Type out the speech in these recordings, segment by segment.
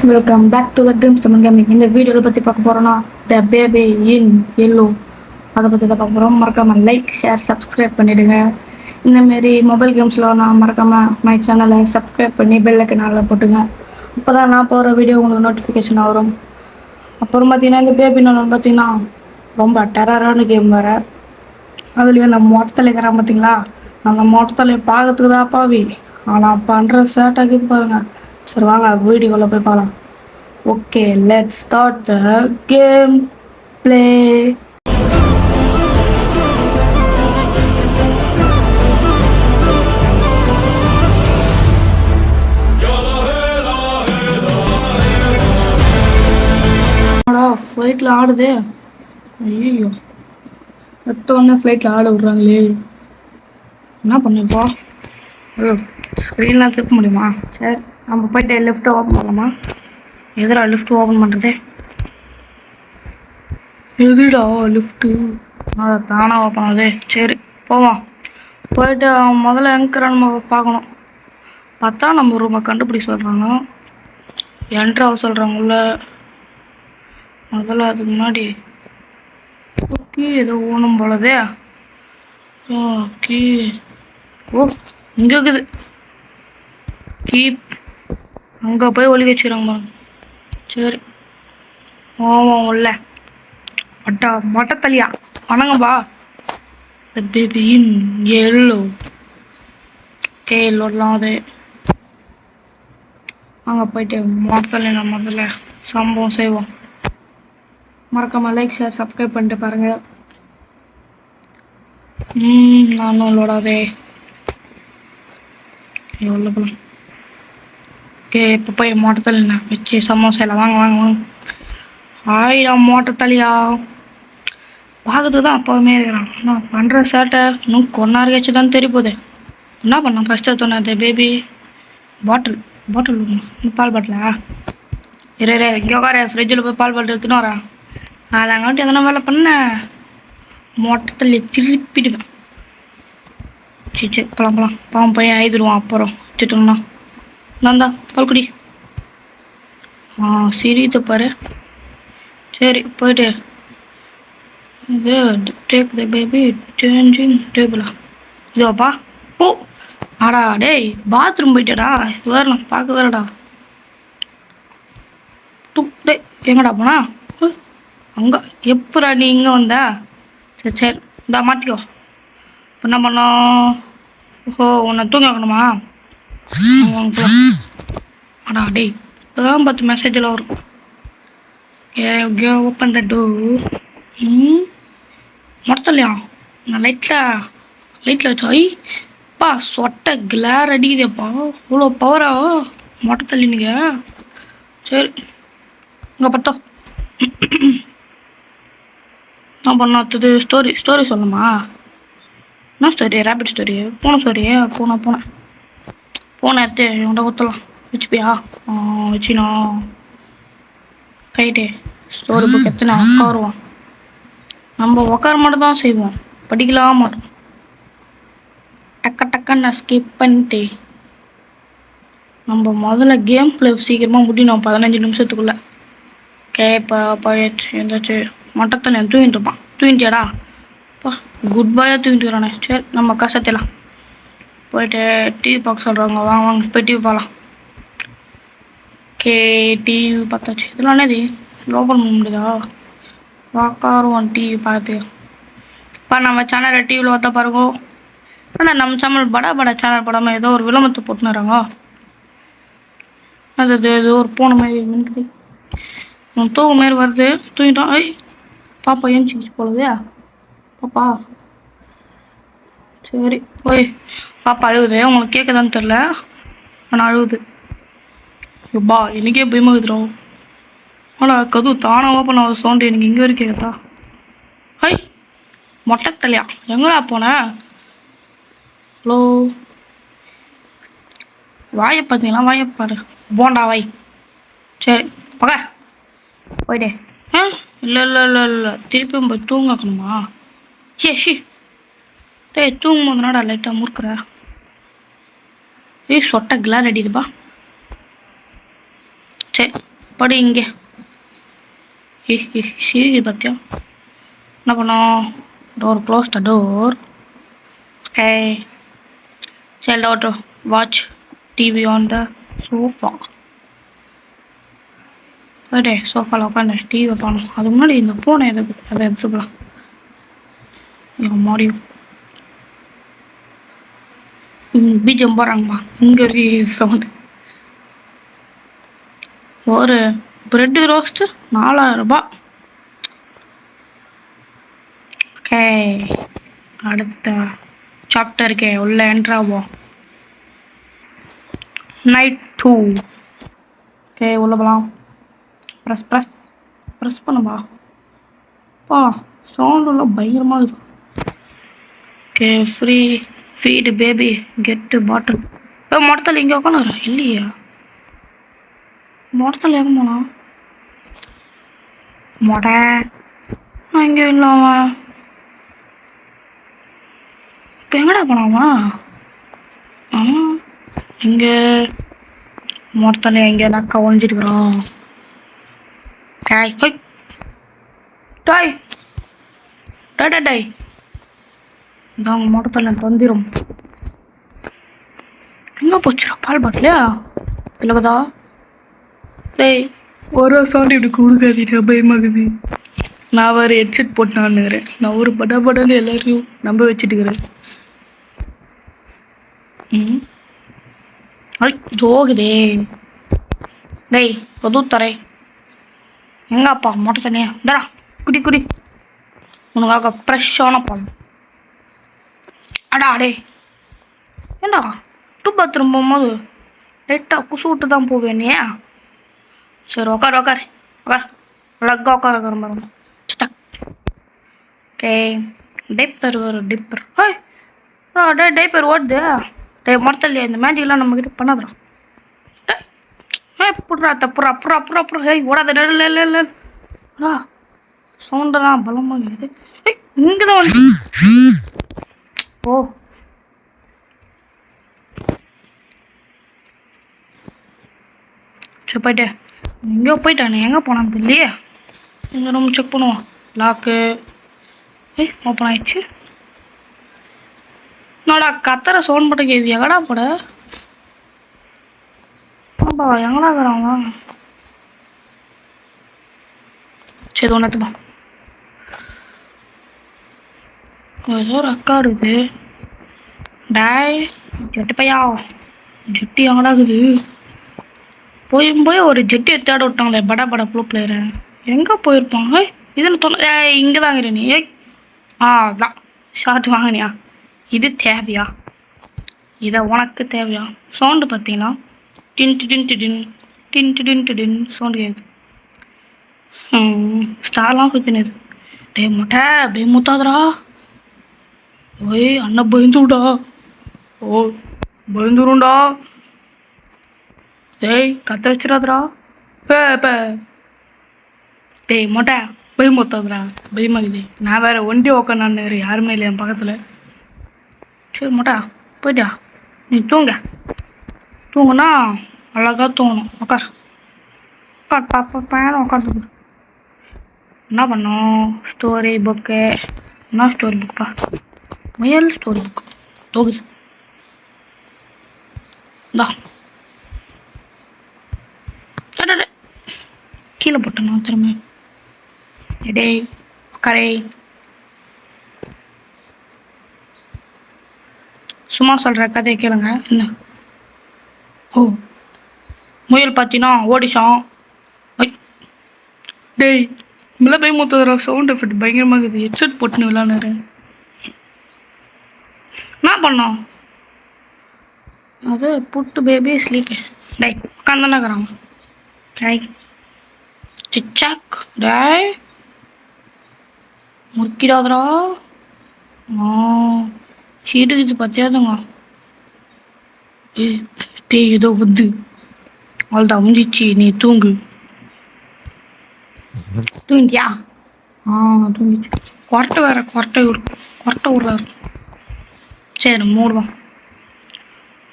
Welcome back to the dreams Tamil gaming. இந்த வீடியோவில் பற்றி பார்க்க போகிறோன்னா த பேபி இன் எல்லோ அதை பற்றி தான் பார்க்க போகிறோம். மறக்காமல் லைக் ஷேர் சப்ஸ்கிரைப் பண்ணிவிடுங்க. இந்தமாரி மொபைல் கேம்ஸில் நான் மறக்காமல் மை சேனலை சப்ஸ்கிரைப் பண்ணி பெல்லைக்கு நாளில் போட்டுங்க. அப்போ தான் நான் போகிற வீடியோ உங்களுக்கு நோட்டிஃபிகேஷன் வரும். அப்புறம் பார்த்தீங்கன்னா இந்த பேபி நான் பார்த்தீங்கன்னா ரொம்ப டெரரான கேம் வேறு. அதுலேயும் அந்த மொட்டத்தில் இருக்கிறான் பார்த்தீங்களா, அந்த மொட்டத்தில் பார்க்கறதுக்கு தான் பாவி, ஆனால் பண்ணுற சேட்டாக்குது பாருங்கள். சரி வாங்க வீடியோக்குள்ளே போய் பார்க்கலாம். Okay, let's start the game play. ஃப்ளைட்டில் ஆடுது. ஐயோ, எத்தோடனே ஃப்ளைட்டில் ஆட விட்றாங்களே, என்ன பண்ணிப்போ? ஐயோ, ஸ்க்ரீன்லாம் திருப்ப முடியுமா? சரி, நம்ம போய்ட்டு லிஃப்ட்டை ஓப்பன் பண்ணலாமா? எதிரா லிஃப்ட்டு ஓப்பன் பண்ணுறது? எதுடா லிஃப்ட்டு? தானாக ஓப்பன் ஆகுது. சரி போவோம். போயிட்டு முதல்ல எங்கிறான்னு நம்ம பார்க்கணும். பார்த்தா நம்ம ரூமை கண்டுபிடி சொல்கிறாங்க, என்ட்ராக சொல்கிறாங்கல்ல. முதல்ல அதுக்கு முன்னாடி ஓகே ஏதோ ஓணும் போலதே. ஓகே, ஓ இங்கே இருக்குது கீப். அங்கே போய் ஒளி வச்சுக்கிறாங்க. சரி ஓவம் உள்ள மொட்டை மொட்டை தலியா வணங்கப்பா. The baby in yellow. Okay எல்லோடலாம் அது. அங்கே போயிட்டு மொட்டை தலியா முதல்ல சம்பவம் செய்வோம். மறக்காமல் லைக் ஷேர் சப்ஸ்கிரைப் பண்ணிட்டு பாருங்கள். நானும் லோடாதே எவ்வளோ போகலாம். ஓகே, இப்போ போய் மோட்டத்தலிண்ணா வச்சு சமோசாவில் வாங்க வாங்க வாங்க. ஆயிடா மோட்டத்தலியா பார்க்கறது தான் அப்போவுமே இருக்கிறான். ஆனால் பண்ணுற சேட்டை இன்னும் கொண்டாரு கழிச்சு தான் தெரிய போகுது. என்ன பண்ணான் ஃபஸ்ட்டு எடுத்தோன்னே அந்த பேபி பாட்டில் பால் பாட்டிலா இரு இங்கே உட்கார. ஃப்ரிட்ஜில் போய் பால் பாட்டில் எடுத்துன்னு வரேன். அதங்காட்டி எதனா வேலை பண்ண மொட்டத்தள்ளி திருப்பிடுவேன். சரி போகலாம் பாவம் பையன் எழுதிடுவான் அப்புறம் வச்சுட்டோம்னா. நான்தா பால்குடி சிரித்த பாரு. சரி போயிட்டு இது டேக் த பேபி சேஞ்சிங் டேபிளா இதுவாப்பா. ஓ ஆடா டேய், பாத்ரூம் போயிட்டடா. வரலாம் பார்க்க வரடா. டே எங்கடா போனா? அங்கே எப்படா நீ இங்கே வந்த? சரி இந்தா மாட்டிக்கோ. இப்போ என்ன பண்ணோம்? ஓஹோ, உன்னை தூங்க வைக்கணுமா? அடா டேய், இப்போதான் 10 மெசேஜில் வரும். Open the door. மொத்தலையா நான் லைட்டில் வச்சா ஐப்பா சொட்டை கிளார் அடிக்குதேப்பா. இவ்வளோ பவரா மொட்டை தள்ளினுங்க. சரி இங்கே பார்த்தோம் நான் பண்ணாதது ஸ்டோரி சொல்லணுமா? என்ன ஸ்டோரி? ரேபிட் ஸ்டோரி, பூனை ஸ்டோரி. பூனை எடுத்து இவன்ட ஊற்றலாம். வச்சுப்பியா? வச்சுனா போயிட்டு ஸ்டோரி புக் எடுத்து நான் உட்காருவான். நம்ம உட்கார மட்டும் தான் செய்வோம், படிக்கலாம் மாட்டோம். டக்க நான் ஸ்கிப் பண்ணிட்டு நம்ம முதல்ல கேம் பிளே சீக்கிரமாக முடியணும் 15 நிமிஷத்துக்குள்ளே. இப்போ போயிடுச்சு எந்தாச்சு மட்டத்தில் தூங்கிட்டு இருப்பான். தூங்கிட்டியாடா? அப்பா குட் பாயாக தூங்கிட்டு வரானே. சரி நம்ம கஷ்டத்தலாம் போயிட்டு டிவி பார்க்க சொல்கிறாங்க. வாங்க போய் டிவி பார்க்கலாம். ஓகே டிவி பார்த்தாச்சு. இதெல்லாம் என்னது ஓப்பன் பண்ண முடியுதா? உக்காருவோம் டிவி பார்த்து. இப்போ நம்ம சேனலில் டிவியில் பார்த்தா பாருங்க. ஆனால் நம்ம சேனல் படா சேனல் படாமல் ஏதோ ஒரு விளம்பரத்தை போட்டுனுறாங்க. அது ஏதோ ஒரு பூனை மாதிரி இருக்குது. தூங்க மாரி வருது. தூங்கிட்டோம். பாப்பா ஏஞ்சிக்கிச்சு போலதே. பாப்பா சரி போய் பாப்பா அழுகுது. உங்களுக்கு கேட்குதான்னு தெரில, ஆனால் அழுகுது. எப்பா எனக்கே பயமாகுதுறோம். ஆனால் கது தானாக ஓப்பன் ஆகுது. சவுண்டு எனக்கு இங்கே வரைக்கும் கேட்குதா? மொட்டை தலையா எங்கடா போன? ஹலோ, வாயை பார்த்தீங்களா? வாயப்பாரு போண்டா வாய். சரி பக போயிட்டே. இல்லை திருப்பியும் போய் தூங்க வைக்கணுமா? டேய் தூங்கும் போது நாடா லைட்டாக முறுக்குற. சொட்டை கிளார் அடிக்குதுப்பா. சரி படி இங்கே. சிரிக்கு பார்த்தியா? என்ன பண்ணோம்? Door close the door. Okay. Sell out watch TV on the sofa. அடே சோஃபாவில் உட்காந்து டிவி பார்க்கணும். அதுக்கு முன்னாடி இந்த பூனை எதுக்கு அதை எடுத்துக்கலாம். மாடியும் பீஜம் போகிறாங்கம்மா. இங்கே ஒரு சவுண்டு. ஒரு பிரெட்டு ரோஸ்ட்டு 4000 ரூபாய். ஓகே, அடுத்த சாப்டருக்கு உள்ள என்ட்ராவோம். நைட் 2. ஓகே, உள்ள போகலாம். ப்ரெஸ் பண்ணுப்பா. பா சவுண்டெல்லாம் பயங்கரமாக இருக்குது. ஓகே, ஃப்ரீ ஃபீடு பேபி கெட்டு பாட்டில். மொட்டத்தில் இங்கே உட்காந்துறேன் இல்லையா? மொட்டத்தில் எங்கே போனா? மொட்டை இங்கே இல்லாம இப்போ எங்கடா போனாமா? இங்கே மொட்டத்தில் எங்கே நக்கா ஒழிஞ்சிட்டுக்கிறோம். டாய் ஹொய் டாய் டை டை டை இதாங்க மொட்டத்தில் தந்திரும். எங்கே போச்சுடா பால் பாட்டிலையா? இல்லைக்கதா டேய் ஒரு சவுண்ட் இப்படி கொடுக்காதீங்க, பயமாகுது. நான் வேறு ஹெட்செட் போட்டான்னுக்கிறேன். நான் ஒரு படான்னு எல்லாரையும் நம்ப வச்சுட்டுக்கிறேன். ஜோகுதே டேய் ஒதுத்தரே. எங்கப்பா மொட்டை தண்ணியா? இந்தடா குடி குடி, உனக்காக ஃப்ரெஷ்ஷான பால். அடா டே ஏண்டா டூ பாத்ரூம் போகும்போது லைட்டாக குசு விட்டு தான் போவேனியா? சரி உக்கார் அழகா உட்கார ரொம்ப ஓகே. டைப்பர் ஒரு டிப்பர். டே டைப்பர் ஓடுது. டே மொத்தல்லையா இந்த மேஜிக்லாம் நம்மக்கிட்ட பண்ணாதுடா. புட்றா தப்புறா அப்புறம் அப்புறம் அப்புறம் ஓடாத இல்லைடா. சவுண்டெல்லாம் பலமாக இருக்குது. இங்கே தான் வந்து ஓ சரி போயிட்டேன். எங்கேயோ போயிட்டானே, எங்கே போனான்னு தெரியலையே. இந்த ரூம் செக் பண்ணுவோம். லாக்கு ஓப்பன் ஆயிடுச்சு. என்னடா கத்துற சவுண்ட் மட்டும் கேது? எங்கடா போட? ஆப்பா எங்கடா இருக்கிறாங்க? சரி ஒன்றுத்துப்பா. ஏதோ ஒரு அக்கா இருக்குது. டாய் ஜெட்டு பையா, ஜெட்டி எங்கடா இருக்குது? போய் ஒரு ஜெட்டியை தேட விட்டாங்களே படா ப்ளூ பிளேயரு. எங்கே போயிருப்பாங்க? இதுன்னு தோணு. இங்கே தான் இருக்கிற நீ. அதான் ஷார்ட் வாங்கினியா? இது தேவையா? இதை உனக்கு தேவையா? சவுண்டு பார்த்தீங்கன்னா டின்ட்டு டின்ட்டு டின் டின்ட்டு டின்ட்டு டின் சவுண்டு கேட்குது. ஸ்டார்லாம் சுற்றினது. டே மொட்டை பயமுத்தாதரா. ஓய் அண்ணன் பயந்துடா. ஓ பயந்துருண்டா. டேய் கத்த வச்சிடாதரா. டேய் மொட்டை பயமுத்தாதரா. பயமாகுது. நான் வேறு ஒண்டி உக்காந்து யாருமே இல்லை என் பக்கத்தில். சரி மொட்டா போயிட்டியா? நீ தூங்குனா அழகாக தூங்கணும். உக்கார் பாப்பா உட்காந்து. என்ன பண்ணோம்? Story book. என்ன ஸ்டோரி புக்குப்பா? முயல் ஸ்டோரி புக் தோகுது. இந்தா கீழே போட்டேண்ணா திரும்ப. எடே உக்காரே. சும்மா சொல்கிற கதையை கேளுங்க. என்ன? ஓ முயல் பார்த்தீங்கன்னா ஓடிச்சான். டேய் இவ்வளோ பயமுத்துற சவுண்ட் எஃபெக்ட் பயங்கரமாக இருக்குது. ஹெட்செட் போட்டுன்னு விளாட்னு என்ன பண்ணோம்? அது புட்டு பேபி ஸ்லீப். டேய் உட்காந்துன்னு இருக்கிறாங்க. டேய் சிச்சாக் டேய் முறுக்கிடாதரா. சீட்டுக்குது பார்த்தியாதுங்க. பேய் ஏதோ வந்து அவள்தான் முடிஞ்சிச்சு. நீ தூங்கிட்டியா? தூங்கிச்சு. கொரட்டை வேற கொரட்டை விடுறாரு. சரி மூடுவோம்.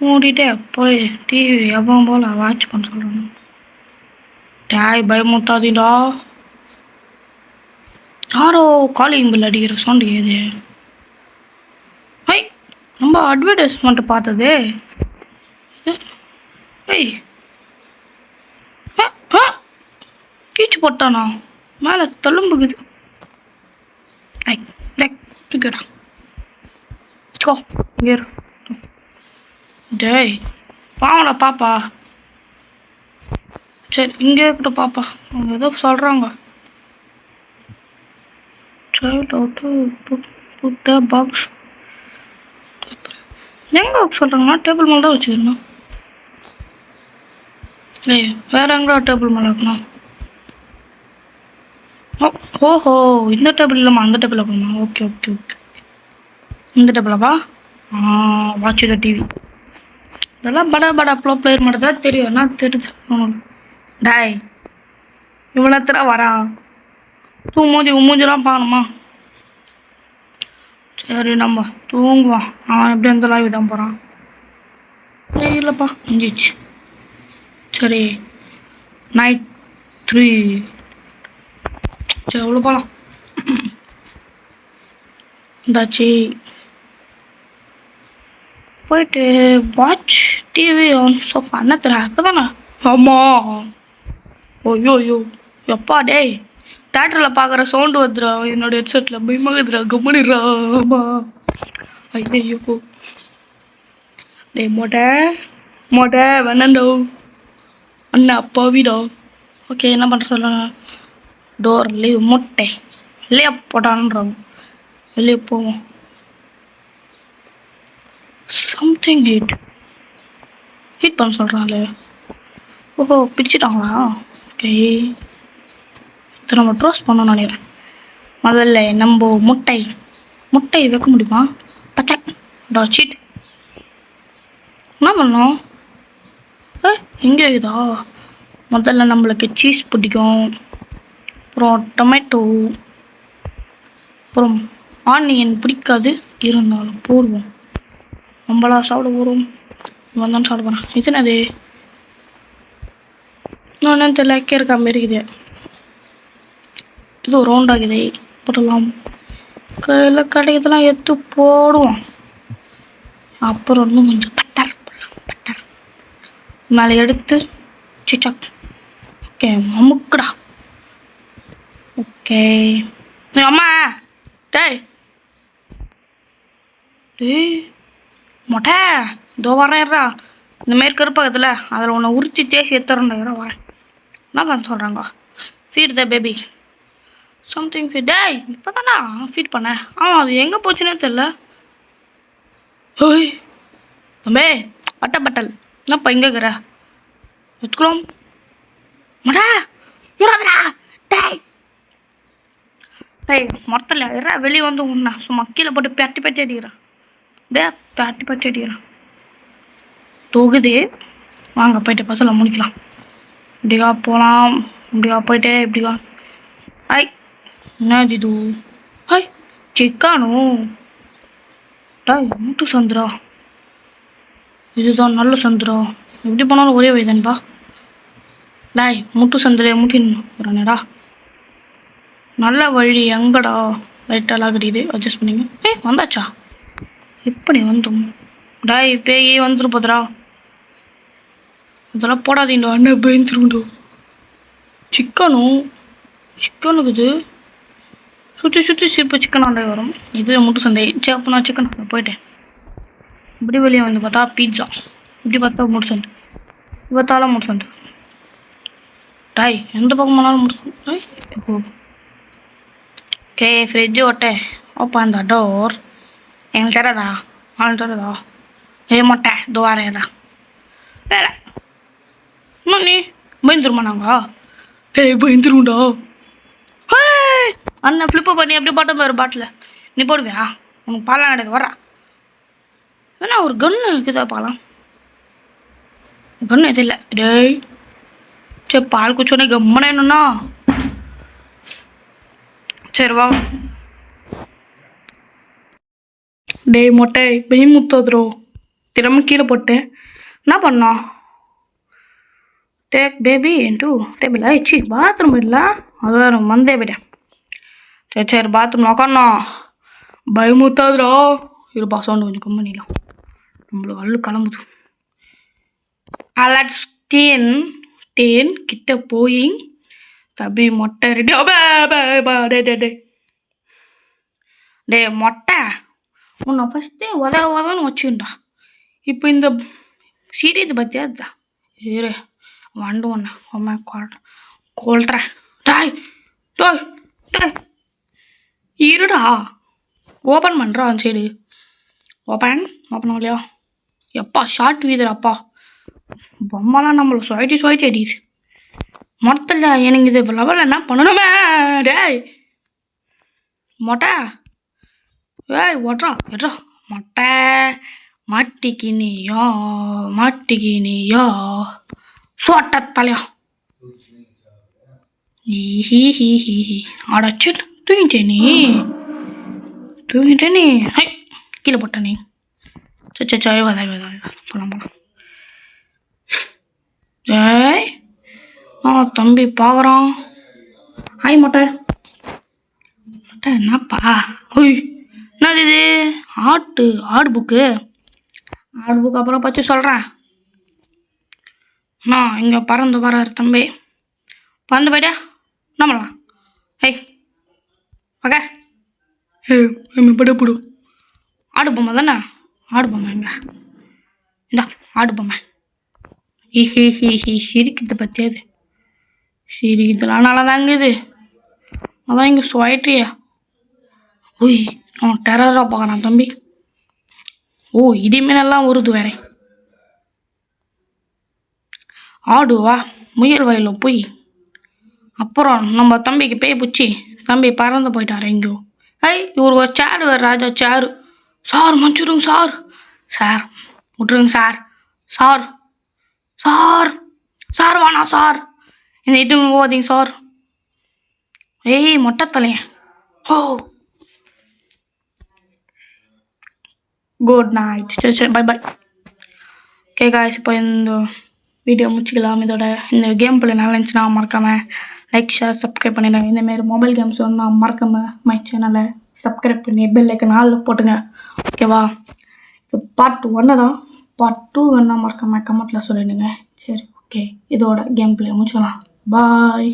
மூடிட்டு போய் டிவி எப்பவும் போல் வாட்ச் பண்ண சொல்கிறேன். டேய் பயமுத்தாதீடா. யாரோ காலிங் பில் அடிக்கிற சவுண்டு ஏது? ஐய், நம்ம அட்வர்டைஸ்மெண்ட் பார்த்தது. ஐய், கீச்சு போட்டானா? மேலே தள்ளும்புக்குது. ஐய் டேய் தூக்கிடா. வச்சுக்கோ இங்கே இரு. டேய் வாங்கடா பாப்பா. சரி இங்கே இருக்கட்ட பாப்பா. அவங்க ஏதோ சொல்கிறாங்க. சைல்ட் அவுட்டு புட்ட பாக்ஸ் எங்கே சொல்கிறாங்கன்னா டேபிள் மேலே தான் வச்சுக்கணும். ஏய் வேறு எங்கடா டேபிள் மேலே இருக்கணும்? ஓஹோ இந்த டேபிள் இல்லாமல் அந்த டேபிள் இருக்கணுமா? ஓகே ஓகே ஓகே இந்த டேபிளாப்பா. Watch the TV. இதெல்லாம் பட ப்ளோ பிளேயர் மட்டும் தான் தெரியும். என்ன தெரியுது உனக்கு? டாய் இவ்வளோத்துல வரான். மூஞ்சிலாம் பார்க்கணுமா? சரி நம்ம தூங்குவான். அவன் எப்படி எந்த லைவ் தான் போகிறான். இல்லைப்பா முடிஞ்சிச்சு. சரி நைட் 3. சரி எவ்வளோ போகலாம். இந்தாச்சு போயிட்டு வாட்ச் டிவி ஆன் சோஃபா. என்ன தர இப்போ தானே? ஆமாம். ஐயோ ஐயோ எப்பா டேய் தேட்டரில் பார்க்குற சவுண்டு வந்துடுறா என்னோட ஹெட்செட்டில். பயமாகுதுரா கம்முனிடுறா. ஆமாம். ஐயோ டேய் மோட்டை வேணாண்டோ அண்ணா அப்பாவிடா. ஓகே என்ன பண்ணுற சொல்லுங்க. டோர் லீவ் முட்டை வெளியே போட்டான்றாங்க. வெளியே போவோம். சம்திங் ஹீட் பண்ண சொல்கிறாங்களே. ஓஹோ பிரிச்சுட்டாங்களா? ஓகே இதை நம்ம ட்ரோஸ்ட் பண்ணோன்னு நினைக்கிறேன். முதல்ல நம்ம முட்டை வைக்க முடியுமா? பச்சை சீட் என்ன பண்ணோம்? எங்கே இருக்குதா? முதல்ல நம்மளுக்கு சீஸ் பிடிக்கும், அப்புறம் டொமேட்டோ, அப்புறம் ஆனியன் பிடிக்காது இருந்தாலும் போடுவோம். நம்மளா சாப்பிட போகிறோம். இவன் தான் சாப்பிட போகிறான். இது என்னது? இன்னொன்று தெரியல கேட்க மாதிரி இருக்குது. இது ரவுண்டாகுது போடலாம். கையில் கிடைக்கிறதுலாம் எடுத்து போடுவோம். அப்புறம் இன்னும் கொஞ்சம் பட்டர் மேலே எடுத்து சிச்சக். ஓகே அமுக்குடா. ஓகே அம்மா டேய் மொட்டை இதோ வரேன்டா. இந்தமாரி கருப்பாகத்தில் அதில் ஒன்று உரிச்சி தேசி எடுத்துறேன்டா. வரேன். என்ன பண்ண சொல்கிறாங்க? Feed the baby something feed. டேய் இப்போ தானே ஃபீட் பண்ணேன். அது எங்கே போச்சுன்னே தெரில. ஓய் தம்பே பட்டல் என்னப்பா எங்கே இருக்கிற? எடுத்துக்கலாம் மடா முறாதடா. டேய் மொத்தல இறா வெளியே வந்து உண்ணா சும்மா கீழே போட்டு பெட்டி அடிக்கிறான். டே பெட்டி அடிக்கிறான். தொகுதி வாங்க போயிட்டு பசல முடிக்கலாம். இப்படியா போகலாம். இப்படியா போயிட்டே இப்படியா. ஐ என்னது இது? ஐ சிக்கானு. டாய் முட்டு சந்திரா. இதுதான் நல்ல சந்திரா. எப்படி போனாலும் ஒரே வயதான்பா. டாய் முட்டு சந்திரே முட்டின்னு வரேடா. நல்ல வழி எங்கடா? லைட்டெல்லாம் கிடைக்குது அட்ஜஸ்ட் பண்ணிங்க. வந்தாச்சா? எப்படி வந்துடும்? டாய் பேயே வந்துடும் போதுரா. இதெல்லாம் போடாதீண்டா. அண்ணன் பயந்துருண்டோ. சிக்கனுக்குது சுற்றி சிரிப்பு சிக்கனாண்டே வரும். இது முட்டு சந்தை. சரி அப்போ நான் சிக்கன் போயிட்டேன். இப்படி வெளியே வந்து பார்த்தா பீட்சா. இப்படி பார்த்தா முட்டு சந்தை. பார்த்தாலும் முட்டு சந்தை. டாய் எந்த பக்கம் போனாலும் முட்டு சந்தை. எப்போ ஓகே ஃப்ரிட்ஜு ஓட்டே ஓப்பன் த டோர். எங்களுக்கு தரதா? மொட்டை துவாரேடா. வேலை இன்னும் நீ பயந்துருமா? நாங்கள் பயந்துருண்டா. அண்ணன் ஃப்ளிப்பு பண்ணி எப்படி பாட்டம் போயிரு பாட்டில். நீ போடுவியா? உனக்கு பாலாம் கிடையாது வரா. ஏன்னா ஒரு கன்று இருக்குதா? பாலாம் கன்று எது இல்லை. டேய் சரி பால் குச்சோன்னே கம்மனே என்னன்னா. சரி வா. டேய் மொட்டை பெயின் முத்தோதுரோ. திறமை கீழே போட்டேன். என்ன பண்ணோம்? டேக் பேபி இன்டூ டேபிள் ஆயிடுச்சு பாத்ரூம் இல்லை அது வேறு மந்தே போயிட்டேன். சரி பாத்ரூம் உக்காரணும் பயமுத்தாதுடா இருப்பா சவுண்டு கொஞ்சம் கம்பெனிலாம் நம்மளுக்கு அள்ளு கிளம்புது. அலட்ஸ் டேன் கிட்ட போய் தம்பி மொட்டை ரெடி டே டே மொட்டை உன்னை ஃபஸ்ட்டே உதன்னு வச்சுண்டா. இப்போ இந்த சீரியது பற்றியா தான் இரு வண்டு ஒன்று அம்மா கொள்றேன் டாய் டாய் டாய் இருடா ஓப்பன் பண்ணுறா அந்த சைடு ஓப்பன் ஆகலையா எப்பா ஷார்ட் வீதராப்பா பொம்மைலாம் நம்மளை சுழட்டி அடிக்குது மொத்தத்தில் எனக்கு இது லெவலில் என்ன பண்ணணுமே டேய் மொட்டை ஏய் ஒட்றா எட்ரா மொட்டை மாட்டிக்கினியோ சோட்ட தலையா ஹி அடச்சு தூங்கிட்டே நீ ஹை கீழே போட்ட நீ சச்சா போலாம் ஏய் தம்பி பார்க்குறான். ஹாய் மொட்டை என்னப்பா ஒய் என்னது இது ஆடு புக்கு அப்புறம் பற்றி சொல்கிறேன். நான் இங்கே பறந்து வராரு தம்பி பறந்து போயிட்டா நம்மளாம் ஏய் ஓகே படப்படும் ஆடு பொம்மை தானே ஆடு பொம்மை எங்க இந்தா ஆடு பொம்மை சிரிக்குது பற்றியாது சிரிக்குதுலாம் நல்லா தாங்க இது அதான் இங்கே சுவைட்ரியா ஓய் அவன் டெரராக பார்க்குறான் தம்பி. ஓ இடிமீனெல்லாம் உருது வேற ஆடு வா முயல் வயலில் போய் அப்புறம் நம்ம தம்பிக்கு பேய் பிடிச்சி தம்பி பறந்து போயிட்டார் எங்கேயோ. இவர் ஒரு சேரு வேறு ராஜா சேரு சார் மன்னிச்சுடுங்க சார் விட்ருங்க சார் வேணாம் சார் என்னை இட்டு போகாதீங்க சார். ஏய் மொட்டை தலையன் ஓ குட் நைட் சரி பை ஓகே காய்ஸ் இப்போ இந்த வீடியோ முடிச்சிக்கலாம். இதோட இந்த கேம் பிள்ளை நல்லா இருந்துச்சுன்னா மறக்காமல் லைக் ஷேர் சப்ஸ்கிரைப் பண்ணிடுங்க. இந்தமாரி மொபைல் கேம்ஸ் வேணும்னா மறக்காமல் மை சேனலை சப்ஸ்கிரைப் பண்ணி பெல் ஐக்கன் ஆளில் போட்டுங்க ஓகேவா. இது பார்ட் 1 தான். பார்ட் 2 வேணால் மறக்காமல் கமெண்ட்டில் சொல்லிடுங்க. சரி ஓகே இதோட கேம் பிள்ளை முடிச்சிக்கலாம் பாய்.